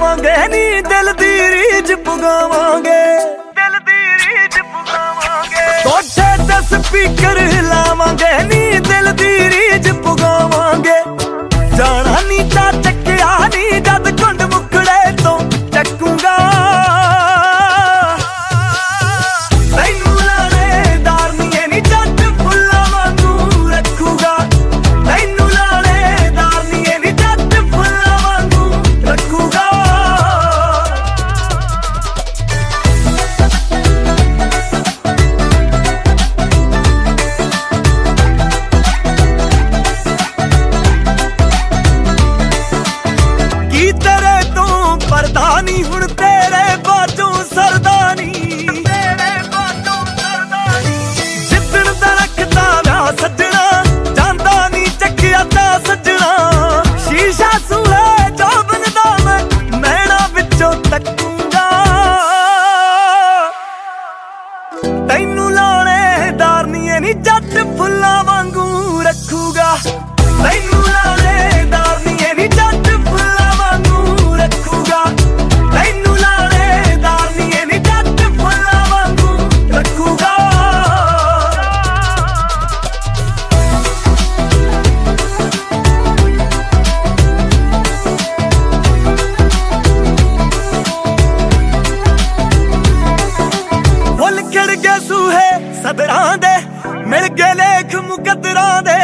ਪੁਗਾਵਾਂਗੇ ਨੀ ਦਿਲ ਦੀ ਰੀਝ ਪੁਗਾਵਾਂਗੇ, ਦਿਲ ਦੀ ਰੀਝ ਪੁਗਾਵਾਂਗੇ। ਕੋਠੇ ਤੇ ਸਪੀਕਰ ਹਿਲਾਵਾਂਗੇ ਨੀ ਦਿਲ ਦੀ ਰੀਝ ਪੁਗਾਵਾਂਗੇ। ਜਾਣਾ ਨੀ ਤਾਂ ਚੱਕਿਆ ਨੀ ਜਦ ਘੁੰਡ ਮੁਖੜੇ ਤੋਂ ਚੱਕੂਗਾ। ਤੈਨੂੰ ਲਾਣੇਦਾਰ ਨੀ ਇਹ ਨੀ ਜੱਟ ਫੁੱਲਾਂ ਵਾਂਗੂ ਰੱਖੂਗਾ। ਤੈਨੂੰ ਲਾਣੇਦਾਰ ਨੀ ਇਹ ਨੀ ਜੱਟ ਫੁੱਲਾਂ ਵਾਂਗੂ ਰੱਖੂਗਾ। ਕੀ ਤੇਰੇ ਤੋਂ ਪਰਦਾ ਨੀ ਹੁਣ ਤੇਰੇ ਬਾਝੋਂ ਸਰਦਾ ਨੀ, ਤੇਰੇ ਬਾਝੋਂ ਸਰਦਾ ਨੀ। ਜਿੱਦਣ ਦਾ ਰੱਖਦਾ ਵਿਆਹ ਸੱਜਣਾ ਜਾਂਦਾ ਨੀ ਚੱਕਿਆ ਤਾਂ ਸੱਜਣਾ। ਸ਼ੀਸ਼ਾ ਸੂਹੇ ਜੋਬਨ ਦਾ ਮੈਂ ਨੈਣਾ ਵਿੱਚੋਂ ਤੱਕੂਗਾ। ਤੈਨੂੰ ਲਾਣੇਦਾਰ ਨੀ ਇਹ ਨੀ ਜੱਟ ਫੁੱਲਾਂ ਵਾਂਗੂ ਰੱਖੂਗਾ। ਤੈਨੂੰ ਲਾਣੇਦਾਰ ਨੀ ਇਹ ਨੀ ਜੱਟ ਫੁੱਲਾਂ ਵਾਂਗੂ ਰੱਖੂਗਾ। ਤੈਨੂੰ ਲਾਣੇਦਾਰ ਨੀ ਇਹ ਨੀ ਜੱਟ ਫੁੱਲਾਂ ਵਾਂਗੂ ਰੱਖੂਗਾ। ਫੁੱਲ ਖਿੜ ਗਏ ਸੂਹੇ ਸਦਰਾਂ ਦੇ, ਮਿਲ ਗਏ ਲੇਖ ਮੁਕੱਦਰਾਂ ਦੇ।